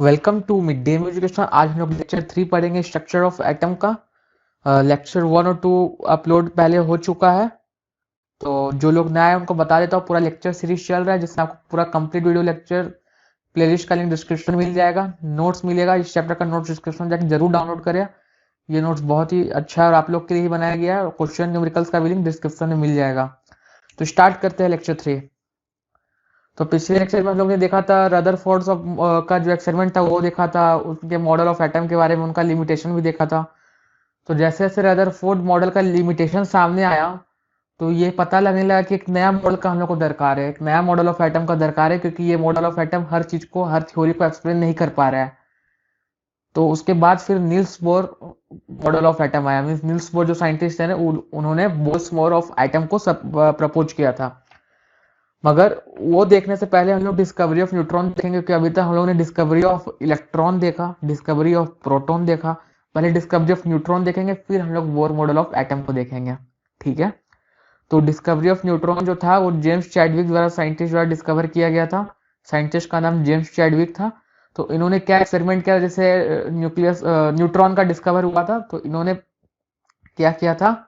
Welcome to mid day education. आज हम लोग लेक्चर 3 पढ़ेंगे, स्ट्रक्चर ऑफ एटम का। लेक्चर 1 और 2 अपलोड पहले हो चुका है, तो जो लोग नए हैं उनको बता देता हूँ। पूरा लेक्चर सीरीज चल रहा है जिसमें आपको पूरा कंप्लीट वीडियो लेक्चर प्लेलिस्ट का लिंक डिस्क्रिप्शन मिल जाएगा, नोट्स मिलेगा। इस चैप्टर का नोट्स डिस्क्रिप्शन जाकर जरूर डाउनलोड करें। ये नोट्स बहुत ही अच्छा है और आप लोग के लिए ही बनाया गया है। क्वेश्चन न्यूमेरिकल्स का भी लिंक डिस्क्रिप्शन में मिल जाएगा। तो स्टार्ट करते हैं लेक्चर 3। तो पिछले लेक्चर में हम लोग ने देखा था रदरफोर्ड का जो एक्सपेरिमेंट था वो देखा था, उनके मॉडल ऑफ एटम के बारे में, उनका लिमिटेशन भी देखा था। तो जैसे जैसे रदरफोर्ड मॉडल का लिमिटेशन सामने आया तो ये पता लगने लगा कि एक नया मॉडल का हम लोग को दरकार है, एक नया मॉडल ऑफ एटम का दरकार है, क्योंकि ये मॉडल ऑफ एटम हर चीज को, हर थ्योरी को एक्सप्लेन नहीं कर पा रहा है। तो उसके बाद फिर Niels Bohr model of atom आया। मीन्स नील्स बोर जो साइंटिस्ट है ना, उन्होंने बोल्स मॉडल ऑफ एटम को प्रपोज किया था। मगर वो देखने से पहले हम लोग डिस्कवरी ऑफ न्यूट्रॉन देखेंगे, क्योंकि अभी तक हम लोग ने डिस्कवरी ऑफ इलेक्ट्रॉन देखा, डिस्कवरी ऑफ प्रोटॉन देखा। पहले डिस्कवरी ऑफ न्यूट्रॉन देखेंगे, फिर हम लोग बोर मॉडल ऑफ एटम को देखेंगे। ठीक है। तो डिस्कवरी ऑफ न्यूट्रॉन जो था वो जेम्स चैडविक द्वारा, साइंटिस्ट द्वारा डिस्कवर किया गया था। साइंटिस्ट का नाम जेम्स चैडविक था। तो इन्होंने क्या एक्सपेरिमेंट किया, जैसे न्यूट्रॉन का डिस्कवर हुआ था तो इन्होंने क्या किया था,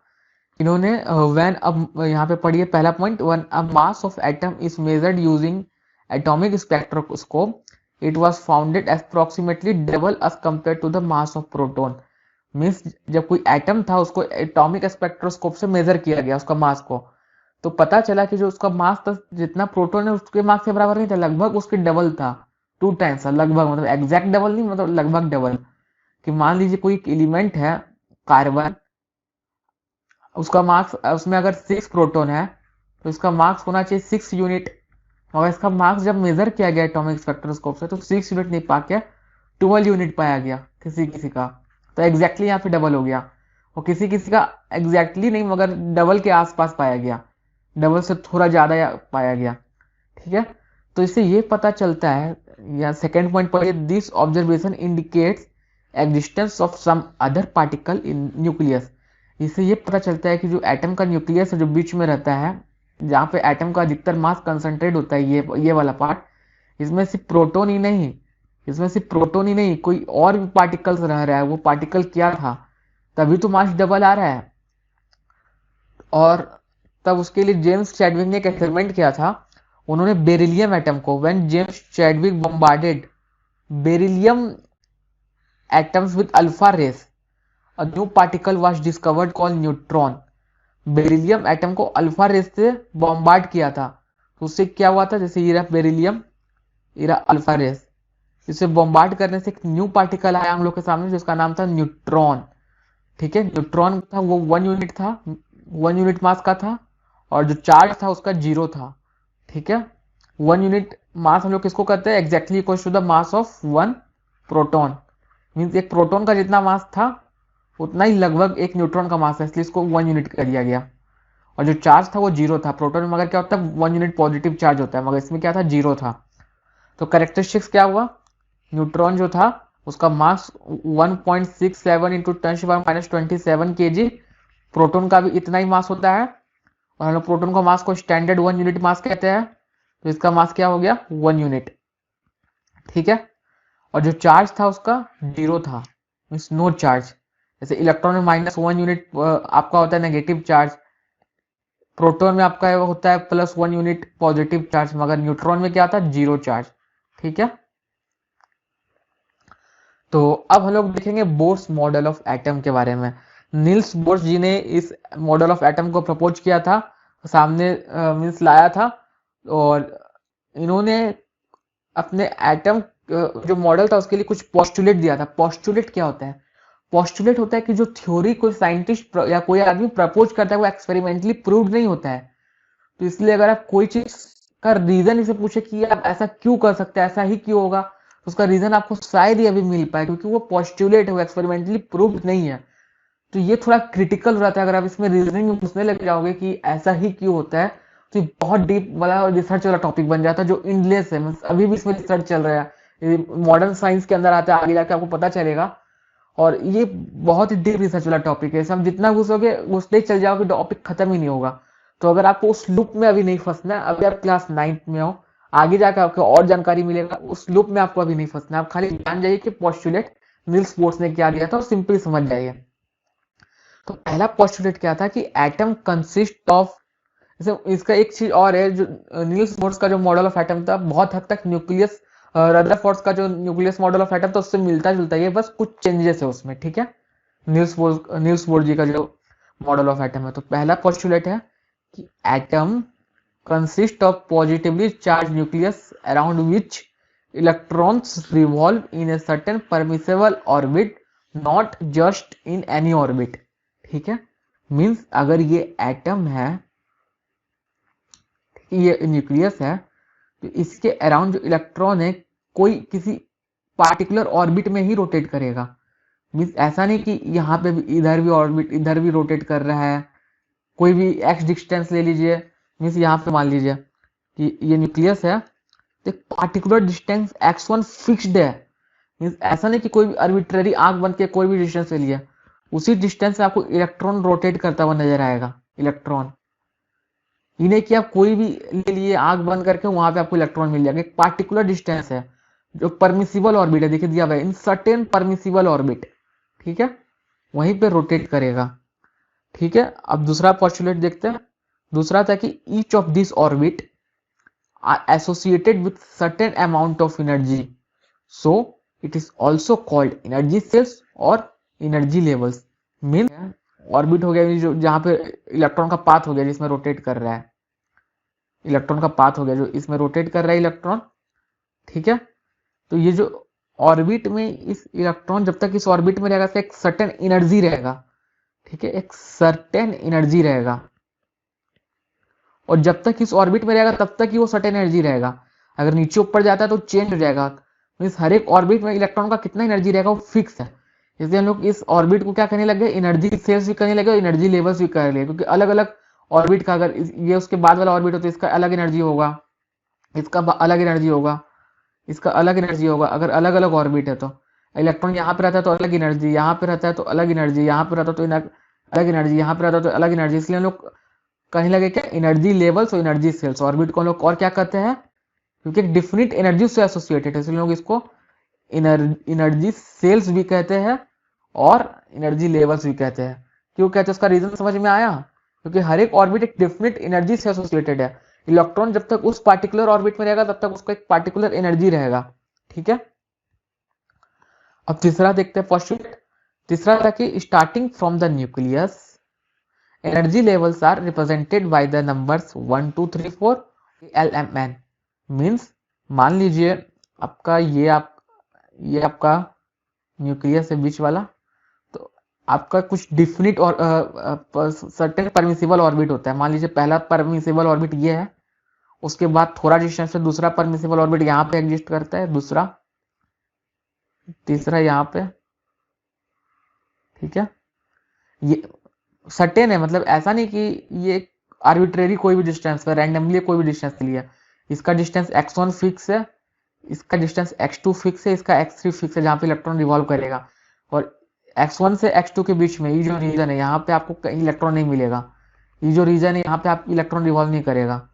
इन्होंने व्हेन, अब यहाँ पे पढ़िए पहला point, when a mass of atom is measured using atomic spectroscope it was founded approximately double as compare to the mass of proton. Means जब कोई एटम था उसको एटॉमिक स्पेक्ट्रोस्कोप से मेजर किया गया, उसका मास को, तो पता चला कि जो उसका मास था, जितना प्रोटॉन है उसके मास के बराबर नहीं था, लगभग उसके डबल था, 2 टाइम्स था लगभग। मतलब एग्जैक्ट डबल नहीं, मतलब लगभग डबल। कि मान लीजिए कोई एलिमेंट है कार्बन, उसका मार्क्स, उसमें अगर 6 प्रोटॉन है तो इसका मार्क्स होना चाहिए 6 यूनिट। और इसका मार्क्स जब मेजर किया गया एटॉमिक स्पेक्ट्रोस्कोप से तो 6 यूनिट नहीं पा के 12 यूनिट पाया गया किसी किसी का। तो एग्जैक्टली यहाँ पे डबल हो गया। और किसी किसी का एग्जैक्टली नहीं, मगर डबल के आसपास पाया गया, डबल से थोड़ा ज्यादा पाया गया। ठीक है। तो इससे ये पता चलता है, या सेकेंड पॉइंट पढ़िए, this observation indicates existence of some other particle in nucleus. इससे ये पता चलता है कि जो एटम का न्यूक्लियस है, जो बीच में रहता है, जहाँ पे एटम का अधिकतर मास कंसंट्रेट होता है, ये वाला पार्ट, इसमें सिर्फ प्रोटॉन ही नहीं, इसमें सिर्फ प्रोटॉन ही नहीं, कोई और भी पार्टिकल्स रह रहा है। वो पार्टिकल क्या था, तभी तो मास डबल आ रहा है। और तब उसके लिए जेम्स चैडविक ने एक एक्सपेरिमेंट किया था। उन्होंने बेरिलियम एटम को, when James Chadwick bombarded beryllium atoms with alpha rays, a new particle was discovered called neutron। Beryllium atom को अल्फा रेस से बॉम्बार्ड किया था, तो उससे क्या हुआ था, जैसे ये रहा बेरिलियम, ये रहा अल्फा रेस, इसे बॉम्बार्ड करने से एक न्यू पार्टिकल आया हम लोग के सामने जिसका नाम था न्यूट्रॉन। ठीक है। न्यूट्रॉन था वो 1 यूनिट था, 1 यूनिट मास का था, और जो चार्ज था उसका 0 था। ठीक है। 1 यूनिट मास हम लोग किसको कहते हैं, exactly equal to the mass of 1 proton. Means एक प्रोटॉन का जितना मास था उतना ही लगभग एक न्यूट्रॉन का मास है, इसलिए इसको 1 यूनिट कर दिया गया। और जो चार्ज था वो 0 था। प्रोटॉन में मगर क्या होता है, 1 यूनिट पॉजिटिव चार्ज होता है, मगर इसमें क्या था, 0 था। तो करेक्टरिस्टिक्स क्या हुआ, न्यूट्रॉन जो था उसका मास 1.67 इंटू 10⁻⁻27 kg। प्रोटॉन का भी इतना ही मास होता है, और हम लोग प्रोटॉन का मास को स्टैंडर्ड 1 यूनिट मास कहते हैं। तो इसका मास क्या हो गया, 1 यूनिट। ठीक है। और जो चार्ज था उसका 0 था, मीन्स नो चार्ज। जैसे इलेक्ट्रॉन में -1 यूनिट आपका होता है नेगेटिव चार्ज, प्रोटॉन में आपका होता है +1 यूनिट पॉजिटिव चार्ज, मगर न्यूट्रॉन में क्या था, 0 चार्ज। ठीक है। तो अब हम लोग देखेंगे बोर्स मॉडल ऑफ एटम के बारे में। नील्स बोर्स जी ने इस मॉडल ऑफ एटम को प्रपोज किया था, सामने मीन्स लाया था। और इन्होंने अपने एटम जो मॉडल था उसके लिए कुछ पोस्टुलेट दिया था। पोस्टुलेट क्या होता है, पोस्टुलेट होता है कि जो थ्योरी कोई साइंटिस्ट या कोई आदमी प्रपोज करता है वो एक्सपेरिमेंटली प्रूव्ड नहीं होता है। तो इसलिए अगर आप कोई चीज का रीजन इसे पूछे कि आप ऐसा क्यों कर सकते हैं, ऐसा ही क्यों होगा, तो उसका रीजन आपको शायद ही अभी मिल पाए, क्योंकि वो पोस्टुलेट है, वो एक्सपेरिमेंटली प्रूव्ड नहीं है। तो ये थोड़ा क्रिटिकल हो जाता है। अगर आप इसमें रीजनिंग में पूछने लग जाओगे कि ऐसा ही क्यों होता है, तो ये बहुत डीप वाला रिसर्च वाला टॉपिक बन जाता है, जो इंडलेस है। अभी भी इसमें रिसर्च चल रहा है, मॉडर्न साइंस के अंदर आता है, आगे जाके आपको पता चलेगा। और ये बहुत ही डीप रिसर्च वाला टॉपिक है, हम जितना घुसोगे घुसते ही चल जाओगे, टॉपिक खत्म ही नहीं होगा। तो अगर आपको उस लूप में अभी नहीं फंसना है, अभी आप क्लास 9th में हो, आगे जाकर आपको और जानकारी मिलेगा, उस लूप में आपको अभी नहीं फंसना, आप खाली जान जाइए कि पोस्टुलेट नील्स बोर्स ने क्या दिया था और सिंपली समझ जाइए। तो पहला पोस्टुलेट क्या था कि एटम कंसिस्ट ऑफ, इसका एक चीज और है, जो नील्स बोर्स का जो मॉडल ऑफ एटम था बहुत हद तक न्यूक्लियस, रदरफोर्ड का जो न्यूक्लियस मॉडल ऑफ एटम था उससे मिलता जुलता है, बस कुछ चेंजेस है उसमें, ठीक है। नील्स बोर जी का जो मॉडल ऑफ एटम है। तो पहला पोस्टुलेट है कि atom consist of positively charge nucleus around which electrons revolve in a certain permissible orbit, not just in any orbit, ठीक है। मीन्स अगर ये एटम है, ये न्यूक्लियस है, तो इसके अराउंड जो इलेक्ट्रॉन है कोई किसी पार्टिकुलर ऑर्बिट में ही रोटेट करेगा। मीन्स ऐसा नहीं कि यहाँ पे भी इधर भी ऑर्बिट, इधर भी रोटेट कर रहा है, कोई भी एक्स डिस्टेंस ले लीजिए। मीन्स यहाँ पे मान लीजिए कि ये न्यूक्लियस है, तो एक पार्टिकुलर डिस्टेंस x1 फिक्स्ड है। मीन्स ऐसा नहीं कि कोई भी आर्बिट्ररी आंख बन के कोई भी डिस्टेंस ले लिया, उसी डिस्टेंस से आपको इलेक्ट्रॉन रोटेट करता हुआ नजर आएगा। इलेक्ट्रॉन ये नहीं कि आप कोई भी ले लिए आंख बंद करके वहां पे आपको इलेक्ट्रॉन मिल जाएगा, एक पार्टिकुलर डिस्टेंस है जो परमिसिबल ऑर्बिट है, देखिए दिया हुआ है इन सर्टेन परमिसिबल ऑर्बिट, ठीक है, वहीं पे रोटेट करेगा, ठीक है। अब दूसरा पोस्टुलेट देखते हैं। दूसरा था कि each of this orbit are associated with certain amount of energy, so it is also called energy shells और एनर्जी लेवल्स। मीन ऑर्बिट हो गया जो जहां पे इलेक्ट्रॉन का पाथ हो गया जिसमें रोटेट कर रहा है, इलेक्ट्रॉन का पाथ हो गया जो इसमें रोटेट कर रहा है इलेक्ट्रॉन, ठीक है। तो ये जो ऑर्बिट में इस इलेक्ट्रॉन जब तक इस ऑर्बिट में रहेगा, एक सर्टेन एनर्जी रहेगा, ठीक है, एक सर्टेन एनर्जी रहेगा, और जब तक इस ऑर्बिट में रहेगा तब तक ही वो सर्टेन एनर्जी रहेगा। अगर नीचे ऊपर जाता है तो चेंज हो जाएगा। मीन्स हर एक ऑर्बिट में इलेक्ट्रॉन का कितना एनर्जी रहेगा वो फिक्स है। इसलिए हम लोग इस ऑर्बिट को क्या कहने लगे, एनर्जी सेल्स भी कहने लगे और एनर्जी लेवल्स भी कहने लगे, क्योंकि अलग अलग ऑर्बिट का, अगर ये उसके बाद वाला ऑर्बिट हो तो इसका अलग एनर्जी होगा, इसका अलग एनर्जी होगा, इसका अलग एनर्जी होगा। अगर अलग अलग ऑर्बिट है तो इलेक्ट्रॉन यहाँ पे रहता है तो अलग एनर्जी, यहाँ पे रहता है तो अलग एनर्जी, यहाँ पे रहता है तो अलग एनर्जी, यहाँ पे रहता है तो अलग एनर्जी। इसलिए हम लोग कहने लगे क्या, एनर्जी लेवल्स और एनर्जी सेल्स। ऑर्बिट को हम लोग और क्या कहते हैं, क्योंकि एक डिफिनिट एनर्जी से एसोसिएटेड है, इसलिए लोग इसको एनर्जी सेल्स भी कहते हैं और एनर्जी लेवल्स भी कहते हैं। क्यों कहते हैं उसका रीजन समझ में आया, क्योंकि हर एक ऑर्बिट एक डिफिनिट एनर्जी से एसोसिएटेड है। इलेक्ट्रॉन जब तक उस पार्टिकुलर ऑर्बिट में रहेगा तब तक उसका एक पार्टिकुलर एनर्जी रहेगा, ठीक है। अब तीसरा देखते हैं पोस्टुलेट। तीसरा था कि starting from the nucleus energy levels are represented by the numbers 1 2 3 4 LMN। Means मान लीजिए आपका ये आपका न्यूक्लियस है बीच वाला, तो आपका कुछ डिफिनिट और सर्टेन परमिसिबल ऑर्बिट होता है। मान लीजिए पहला परमिसिबल ऑर्बिट ये है, उसके बाद थोड़ा डिस्टेंस पे दूसरा परमिसिबल ऑर्बिट यहाँ पे एग्जिस्ट करता है, दूसरा, तीसरा यहाँ पे, ठीक है। ये सर्टेन है, मतलब ऐसा नहीं कि ये आर्बिट्रेरी कोई भी डिस्टेंस पे रैंडमली कोई भी डिस्टेंस लिया। इसका डिस्टेंस x1 फिक्स है, इसका डिस्टेंस x2 फिक्स है, इसका x3 फिक्स है जहाँ पे इलेक्ट्रॉन रिवॉल्व करेगा, और x1 से x2 के बीच में ये जो रीजन है यहाँ पे आपको कहीं इलेक्ट्रॉन नहीं मिलेगा। ये जो रीजन है यहाँ पे आप इलेक्ट्रॉन रिवॉल्व नहीं करेगा।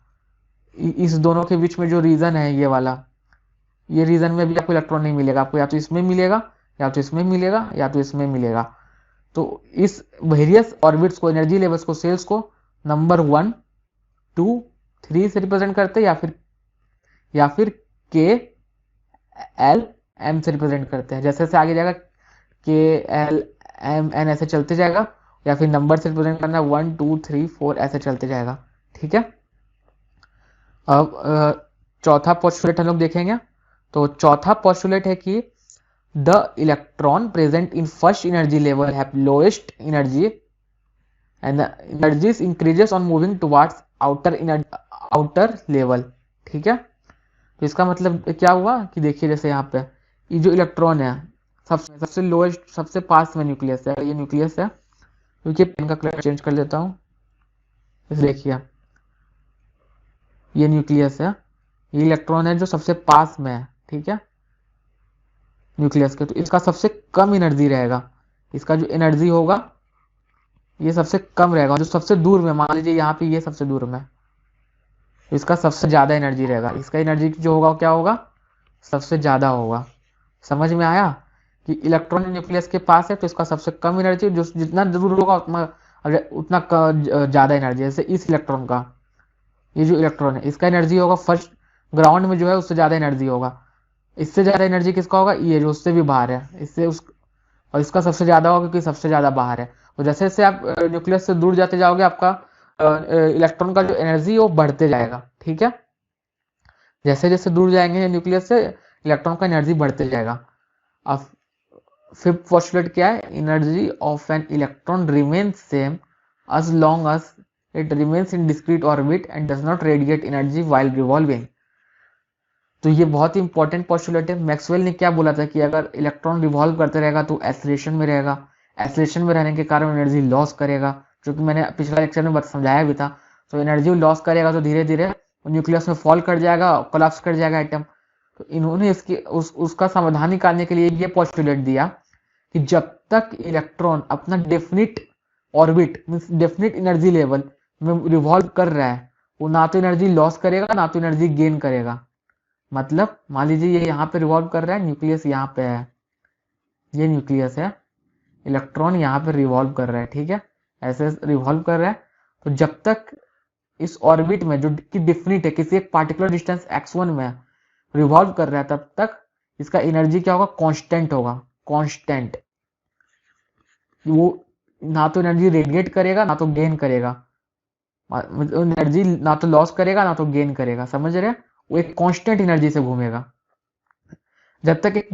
इस दोनों के बीच में जो रीजन है ये वाला, ये रीजन में भी आपको इलेक्ट्रॉन नहीं मिलेगा। आपको या तो इसमें मिलेगा, या तो इसमें मिलेगा, या तो इसमें मिलेगा। तो इस वेरियस ऑर्बिट्स को, एनर्जी लेवल्स को, सेल्स को नंबर 1 2 3 से रिप्रेजेंट करते हैं, या फिर K L M से रिप्रेजेंट करते हैं। जैसे जैसे आगे जाएगा K L M N ऐसे चलते जाएगा, या फिर नंबर से रिप्रेजेंट करना 1 2 3 4 ऐसे चलते जाएगा, ठीक है। अब चौथा पोस्टुलेट हम लोग देखेंगे। तो चौथा पोस्टुलेट है कि the electron present in first energy level have lowest energy and the energies increases on moving towards outer level, ठीक है। तो इसका मतलब क्या हुआ कि देखिए जैसे यहाँ पे ये जो इलेक्ट्रॉन है सबसे लोएस्ट, सबसे पास में न्यूक्लियस है, ये न्यूक्लियस है, क्योंकि पेन का कलर चेंज कर देता हूँ। इस देखिए ये न्यूक्लियस है, ये इलेक्ट्रॉन है जो सबसे पास में है, ठीक है, न्यूक्लियस के। तो इसका सबसे कम एनर्जी रहेगा, इसका जो एनर्जी होगा ये सबसे कम रहेगा। जो सबसे दूर में, मान लीजिए यहाँ पे ये सबसे दूर में, तो इसका सबसे ज़्यादा एनर्जी रहेगा, इसका एनर्जी जो होगा क्या होगा, सबसे ज़्यादा होगा। समझ में आया कि इलेक्ट्रॉन न्यूक्लियस के पास है तो इसका सबसे कम एनर्जी, जो जितना दूर होगा उतना उतना ज़्यादा एनर्जी। जैसे इस इलेक्ट्रॉन का, ये जो इलेक्ट्रॉन है इसका एनर्जी होगा फर्स्ट ग्राउंड में जो है उससे ज़्यादा एनर्जी होगा। इससे ज़्यादा एनर्जी किसका होगा, ये जो उससे भी बाहर है, इससे उस, और इसका सबसे ज़्यादा होगा क्योंकि सबसे ज़्यादा बाहर है। तो जैसे जैसे आप न्यूक्लियस से दूर जाते जाओगे आपका इलेक्ट्रॉन का जो एनर्जी वो बढ़ते जाएगा। ठीक है, जैसे जैसे दूर जाएंगे न्यूक्लियस से इलेक्ट्रॉन का एनर्जी बढ़ते जाएगा। अब फिफ्थ पोस्टुलेट क्या है, energy of an electron remains same as long as it remains in discrete orbit and does not radiate energy while revolving। तो ये बहुत ही इंपॉर्टेंट पोस्टुलेट है। मैक्सवेल ने क्या बोला था कि अगर इलेक्ट्रॉन रिवॉल्व करते रहेगा तो एसलेशन में रहेगा, एसलेशन में रहने के कारण एनर्जी लॉस करेगा, जो कि मैंने पिछला लेक्चर में समझाया भी था। तो एनर्जी लॉस करेगा तो धीरे धीरे न्यूक्लियस में फॉल कर जाएगा, कोलैप्स कर जाएगा एटम। तो इन्होंने इसकी उसका समाधान निकालने के लिए ये पोस्टुलेट दिया कि जब तक इलेक्ट्रॉन अपना definite orbit means definite energy level में रिवॉल्व कर रहा है, वो ना तो एनर्जी लॉस करेगा ना तो एनर्जी गेन करेगा। मतलब मान लीजिए ये यहाँ पे रिवॉल्व कर रहा है, न्यूक्लियस यहाँ पे है, ये न्यूक्लियस है, इलेक्ट्रॉन यहाँ पे रिवॉल्व कर रहा है। ठीक है, ऐसे रिवॉल्व कर रहा है। तो जब तक इस ऑर्बिट में जो कि डिफिनिट है, किसी एक पार्टिकुलर डिस्टेंस x1 में रिवॉल्व कर रहा है, तब तक इसका एनर्जी क्या होगा, कांस्टेंट होगा, कांस्टेंट। वो ना तो एनर्जी रेडिएट करेगा ना तो गेन करेगा, एनर्जी ना तो लॉस करेगा ना तो गेन करेगा। समझ रहे हैं, वो एक कांस्टेंट एनर्जी से घूमेगा जब तक एक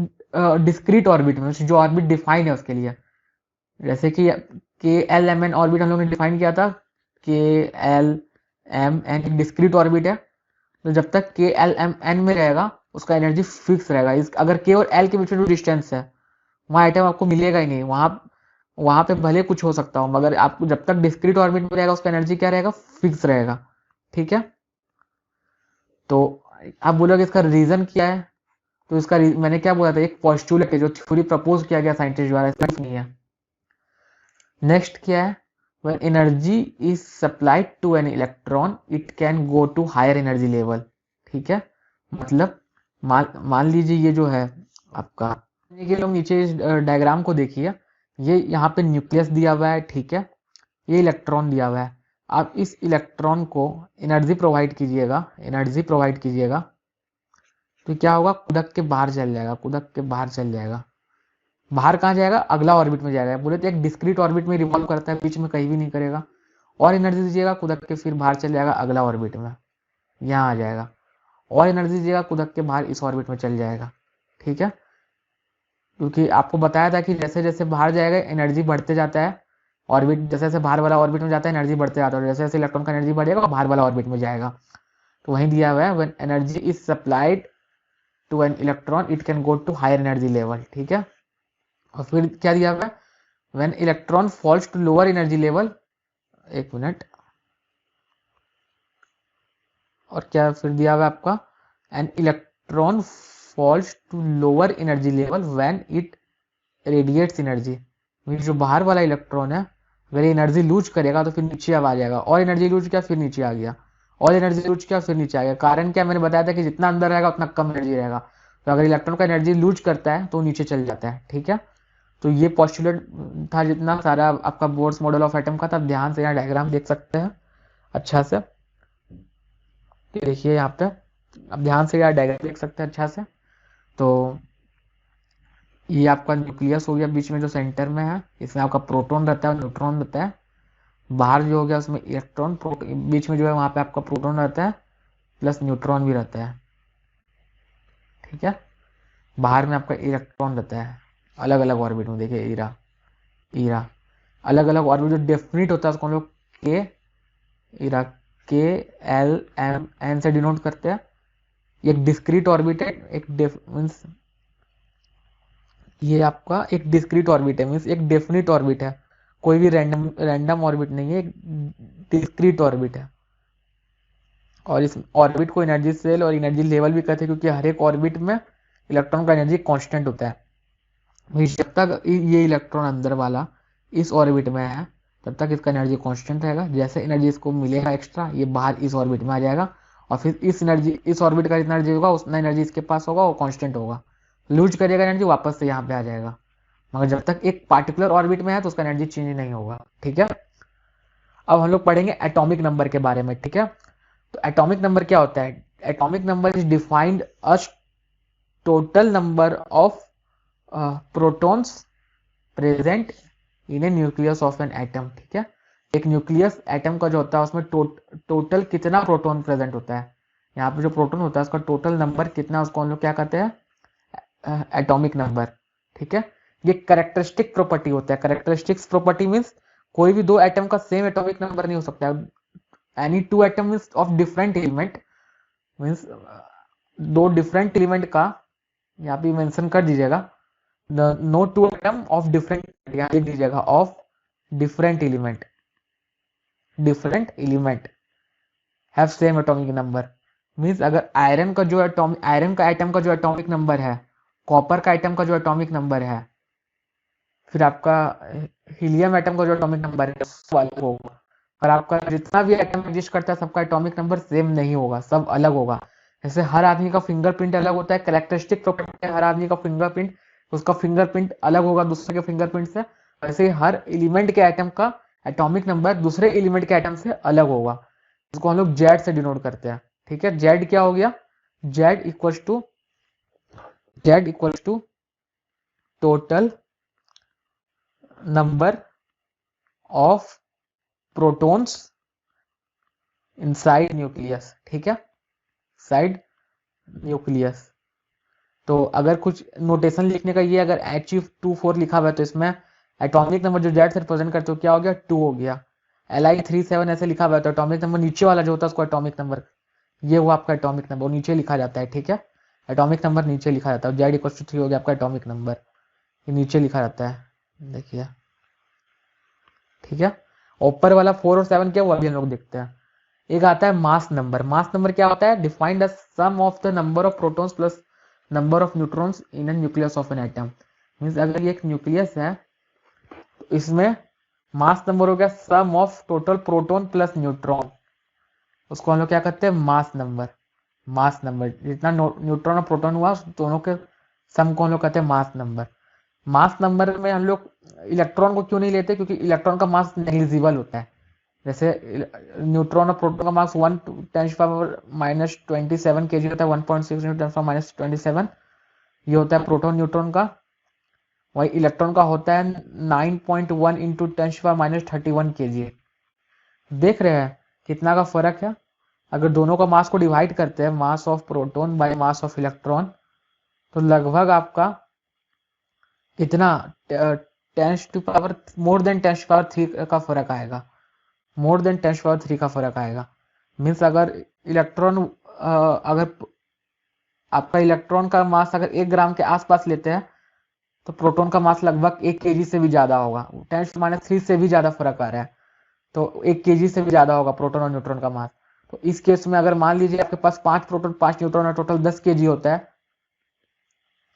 डिस्क्रीट ऑर्बिट में, जो ऑर्बिट डिफाइन है उसके लिए। जैसे कि के एल एम एन ऑर्बिट हम लोग ने डिफाइन किया था, के एल एम एन एक डिस्क्रीट ऑर्बिट है। तो जब तक के एल एम एन में रहेगा उसका एनर्जी फिक्स रहेगा। अगर के और एल के बीच में जो डिस्टेंस है वहाँ आइटम आपको मिलेगा ही नहीं, वहां पे भले कुछ हो सकता हो, मगर आपको जब तक डिस्क्रीट ऑर्बिट में रहेगा उसका एनर्जी क्या रहेगा, फिक्स रहेगा। ठीक है, तो आप बोलोगे इसका रीजन क्या है, तो इसका मैंने क्या बोला था, एक पोस्टुलेट है जो थ्योरी प्रपोज किया गया साइंटिस्ट द्वारा, इसका नहीं है। नेक्स्ट क्या है, when energy is supplied to an electron it can go to higher energy level। ठीक है, मतलब मान लीजिए ये जो है आपका, ये लोग नीचे इस डायग्राम को देखिए, ये यहाँ पे न्यूक्लियस दिया हुआ है। ठीक है, ये इलेक्ट्रॉन दिया हुआ है। आप इस इलेक्ट्रॉन को एनर्जी प्रोवाइड कीजिएगा, एनर्जी प्रोवाइड कीजिएगा, तो क्या होगा, कुदक के बाहर चल जाएगा, कुदक के बाहर चल जाएगा। बाहर कहाँ जाएगा, अगला ऑर्बिट में जाएगा। बोले तो एक डिस्क्रीट ऑर्बिट में रिवॉल्व करता है, बीच में कहीं भी नहीं करेगा। और एनर्जी दीजिएगा, कुदक के फिर बाहर चल जाएगा अगला ऑर्बिट में, यहाँ आ जाएगा। और एनर्जी दीजिएगा, कुदक के बाहर इस ऑर्बिट में चल जाएगा। ठीक है, क्योंकि आपको बताया था कि जैसे जैसे बाहर जाएगा एनर्जी बढ़ते जाता है, ऑर्बिट जैसे जैसे बाहर वाला ऑर्बिट में जाता है एनर्जी बढ़ते जाता है, और जैसे जैसे इलेक्ट्रॉन का एनर्जी बढ़ेगा बाहर वाला ऑर्बिट में जाएगा। तो वहीं दिया हुआ है, when energy is supplied to an electron it can go to higher energy level. ठीक है, और फिर क्या दिया हुआ है, when electron falls to lower energy level, एक मिनट, और क्या फिर दिया हुआ है आपका, an electron falls to lower energy level when it radiates energy. जो बाहर वाला इलेक्ट्रॉन है अगर एनर्जी लूज करेगा तो फिर नीचे आ जाएगा, और एनर्जी लूज किया फिर नीचे आ गया, और एनर्जी लूज किया फिर नीचे आ गया। कारण क्या, मैंने बताया था कि जितना अंदर रहेगा उतना कम एनर्जी रहेगा। तो अगर इलेक्ट्रॉन का एनर्जी लूज करता है तो नीचे चल जाता है। ठीक है, तो ये पोस्टुलेट था जितना सारा आपका बोर्स मॉडल ऑफ एटम का था। आप ध्यान से यहाँ डायग्राम देख सकते हैं अच्छा से, देखिए यहाँ पे आप ध्यान से यहाँ डायग्राम देख सकते हैं अच्छा से। तो ये आपका न्यूक्लियस हो गया बीच में जो सेंटर में है, इसमें आपका प्रोटॉन रहता है, न्यूट्रॉन रहता है। बाहर जो हो गया उसमें इलेक्ट्रॉन, बीच में जो है वहां पे आपका प्रोटॉन रहता है प्लस न्यूट्रॉन भी रहता है। ठीक है, बाहर में आपका इलेक्ट्रॉन रहता है अलग अलग ऑर्बिट में। देखिए ईरा ईरा अलग अलग ऑर्बिट जो डेफिनिट होता है उसको हम लोग के ईरा के एल एम एन से डिनोट करते हैं। एक डिस्क्रीट ऑर्बिट है, एक मीन्स ये आपका एक डिस्क्रीट ऑर्बिट है, मीन्स एक डेफिनिट ऑर्बिट है, कोई भी रैंडम ऑर्बिट नहीं है, एक डिस्क्रीट ऑर्बिट है। और इस ऑर्बिट को एनर्जी सेल और एनर्जी लेवल भी कहते हैं, क्योंकि हर एक ऑर्बिट में इलेक्ट्रॉन का एनर्जी कांस्टेंट होता है। जब तक ये इलेक्ट्रॉन अंदर वाला इस ऑर्बिट में है तब तक इसका एनर्जी कांस्टेंट रहेगा। जैसे एनर्जी इसको मिलेगा एक्स्ट्रा, ये बाहर इस ऑर्बिट में आ जाएगा और फिर इस एनर्जी, इस ऑर्बिट का जितना एनर्जी होगा उतना एनर्जी इसके पास होगा, वो कांस्टेंट होगा। लूज करिएगा एनर्जी वापस से यहाँ पे आ जाएगा, मगर जब तक एक पार्टिकुलर ऑर्बिट में है तो उसका एनर्जी चेंज नहीं होगा। ठीक है, अब हम लोग पढ़ेंगे एटॉमिक नंबर के बारे में। ठीक है, तो एटॉमिक नंबर क्या होता है? Atomic number is defined us total number of protons present in A nucleus of an atom. ठीक है, एक न्यूक्लियस एटम का जो होता है उसमें टोटल कितना प्रोटॉन प्रेजेंट होता है, यहाँ पे जो प्रोटॉन होता है उसका टोटल नंबर कितना, उसको हम लोग क्या कहते हैं? Atomic number. ठीक है, ये कैरेक्टरिस्टिक प्रॉपर्टी होता है। कैरेक्टरिस्टिक्स प्रॉपर्टी मीन्स कोई भी दो एटम का सेम एटॉमिक नंबर नहीं हो सकता। Any two atom means of different element, means दो डिफरेंट एलिमेंट का, यहाँ पे मेंशन कर दीजिएगा, no two atom of different, यहाँ लिख दीजिएगा of different element, different element have same atomic number. Means अगर आयरन का जो एटॉमिक, आयरन का एटम का जो एटॉमिक नंबर है, कॉपर का एटम का जो एटॉमिक नंबर है, फिर आपका हीलियम एटम का जो एटॉमिक नंबर है वो अलग होगा। और आपका जितना भी एटम एग्जिस्ट करता है सबका एटॉमिक नंबर सेम नहीं होगा, सब अलग होगा। जैसे हर आदमी का फिंगरप्रिंट अलग होता है, कैरेक्टरिस्टिक प्रॉपर्टी है हर आदमी का फिंगरप्रिंट, उसका फिंगरप्रिंट अलग होगा दूसरे के फिंगरप्रिंट से। वैसे हर एलिमेंट के एटम का एटॉमिक नंबर दूसरे एलिमेंट के एटम से अलग होगा, इसको हम लोग जेड से डिनोट करते हैं। ठीक है, जेड क्या हो गया? Z equals to, Z equals to total number of protons inside nucleus. ठीक है, साइड न्यूक्लियस। तो अगर कुछ नोटेशन लिखने का ये, अगर He2 4 लिखा हुआ है तो इसमें एटॉमिक नंबर जो जेड से रिप्रेजेंट करते हो क्या हो गया? 2 हो गया। Li37 ऐसे लिखा हुआ है तो एटॉमिक नंबर नीचे वाला जो होता है उसको एटॉमिक नंबर, ये वो आपका एटॉमिक नंबर नीचे लिखा जाता है। ठीक है, एटॉमिक नंबर नीचे लिखा जाता है। Z = 3 हो गया आपका एटॉमिक नंबर, ये नीचे लिखा जाता है, देखिए। ठीक है, ऊपर वाला 4 और 7 क्या हुआ अभी हम लोग देखते हैं। एक आता है मास नंबर। मास नंबर क्या होता है? Defined as sum of the number of protons plus number of neutrons in an nucleus of an atom. Means अगर ये एक न्यूक्लियस है तो इसमें मास नंबर हो गया sum of total proton plus neutron, उसको हम लोग क्या कहते हैं? Mass number. मास नंबर जितना न्यूट्रॉन और प्रोटॉन हुआ दोनों के सम को हम लोग कहते हैं मास नंबर। मास नंबर में हम लोग इलेक्ट्रॉन को क्यों नहीं लेते? क्योंकि इलेक्ट्रॉन का मास नेग्लिजिबल होता है। जैसे न्यूट्रॉन और प्रोटॉन का मास 1 × 10⁻⁻27 kg होता है, 1.6 × 10⁻⁻27 ये होता है प्रोटॉन न्यूट्रॉन का। वही इलेक्ट्रॉन का होता है 9.1 × 10⁻31 kg। देख रहे हैं कितना का फर्क है? अगर दोनों का मास को डिवाइड करते हैं, मास of proton by mass of electron, तो लगभग आपका कितना 10⁻³ का फर्क आएगा, मोर देन 10⁻³ का फर्क आएगा। मीन्स अगर इलेक्ट्रॉन, अगर आपका इलेक्ट्रॉन का मास अगर 1 ग्राम के आसपास लेते हैं तो प्रोटॉन का मास लगभग 1 kg से भी ज्यादा होगा। 10⁻³ से भी ज्यादा फर्क आ रहा है, तो 1 kg से भी ज्यादा होगा प्रोटॉन और न्यूट्रॉन का मास। तो इस केस में अगर मान लीजिए आपके पास 5 प्रोटॉन 5 न्यूट्रॉन और टोटल 10 kg होता है,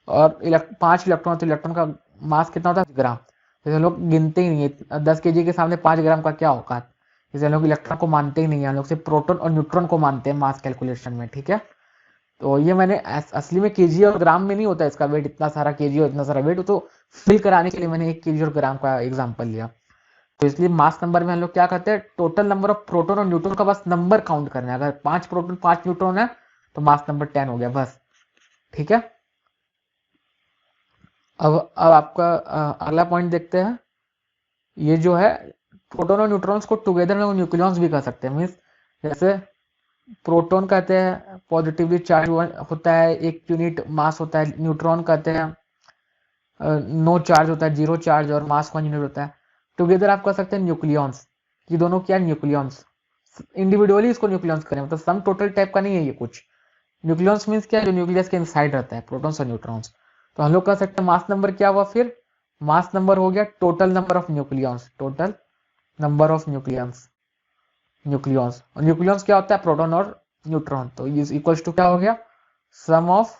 और 5 इलेक्ट्रॉन, तो इलेक्ट्रॉन का मास कितना होता है? 10 ग्राम। जैसे लोग गिनते ही नहीं है 10 kg के सामने 5 ग्राम का क्या होगा, जैसे लोग इलेक्ट्रॉन को मानते ही नहीं है, हम लोग सिर्फ प्रोटॉन और न्यूट्रॉन को मानते हैं मास कैलकुलेशन में। ठीक है, तो ये मैंने असली में केजी और ग्राम में नहीं होता इसका वेट, इतना सारा केजी और इतना सारा वेट, तो फिल कराने के लिए मैंने 1 kg और ग्राम का एग्जांपल लिया। तो इसलिए मास नंबर में हम लोग क्या कहते हैं? टोटल नंबर ऑफ प्रोटॉन और न्यूट्रॉन का बस नंबर काउंट करना है। अगर 5 प्रोटॉन 5 न्यूट्रॉन है तो मास नंबर 10 हो गया बस। ठीक है, अब आपका अगला पॉइंट देखते हैं। ये जो है प्रोटॉन और न्यूट्रॉन्स को टुगेदर में न्यूक्लियॉन्स भी कह सकते हैं। मीन्स जैसे प्रोटॉन कहते हैं पॉजिटिवली चार्ज होता है, 1 यूनिट मास होता है। न्यूट्रॉन कहते हैं नो चार्ज होता है, 0 चार्ज, और मास 1 यूनिट होता है। टुगेदर आप कह सकते हैं न्यूक्लियॉन्स। ये दोनों क्या? न्यूक्लियॉन्स। इंडिविजुअली इसको न्यूक्लियॉन्स करें, मतलब सम टोटल टाइप का नहीं है ये कुछ। न्यूक्लियॉन्स मीन्स क्या? जो न्यूक्लियस के इनसाइड रहता है, प्रोटॉन्स और न्यूट्रॉन्स। तो हम लोग कह सकते हैं मास नंबर क्या हुआ फिर? मास नंबर हो गया total number of nucleons, total number of nucleons, nucleons. और न्यूक्लियॉन्स क्या होता है? प्रोटॉन और न्यूट्रॉन। तो ये इक्वल्स टू क्या हो गया? Sum of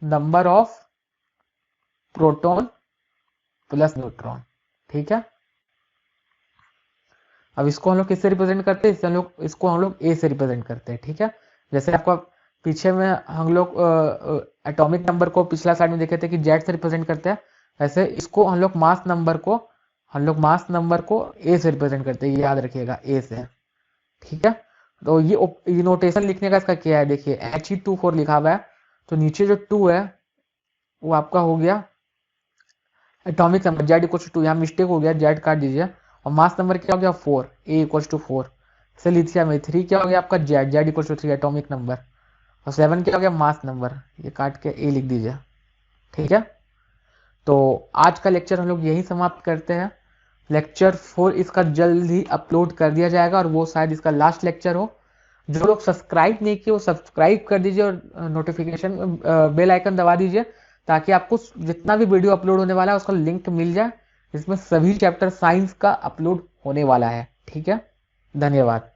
number of proton plus neutron. ठीक है, अब इसको हम लोग किससे रिप्रेजेंट करते हैं? इसको हम लोग ए से रिप्रेजेंट करते हैं। ठीक है, जैसे आपको पीछे में हम लोग एटॉमिक नंबर को पिछला स्लाइड में देखे थे कि जेड से रिप्रेजेंट करते हैं, वैसे इसको हम लोग मास नंबर को ए से रिप्रेजेंट करते हैं, ये याद रखिएगा, ए से। ठीक है, तो ये नोटेशन लिखने का इसका क्या है, देखिए He24 लिखा हुआ है, तो नीचे जो 2 है वो आपका हो गया atomic number, Z equal to 2, यहाँ मिस्टेक हो गया, जेड काट दीजिए, और मास नंबर क्या हो गया 4, ए इक्वल टू 4। से लिथियम में 3 क्या हो गया आपका Z equal to 3 atomic number, और 7 क्या हो गया मास नंबर, ये काट के ए लिख दीजिए। ठीक है, तो आज का लेक्चर हम लोग यही समाप्त करते हैं। लेक्चर 4 इसका जल्द ही अपलोड कर दिया जाएगा, और वो शायद इसका लास्ट लेक्चर हो। जो लोग सब्सक्राइब नहीं किए वो सब्सक्राइब कर दीजिए, और नोटिफिकेशन बेल आइकन दबा दीजिए, ताकि आपको जितना भी वीडियो अपलोड होने वाला है उसका लिंक मिल जाए, जिसमें सभी चैप्टर साइंस का अपलोड होने वाला है। ठीक है, धन्यवाद।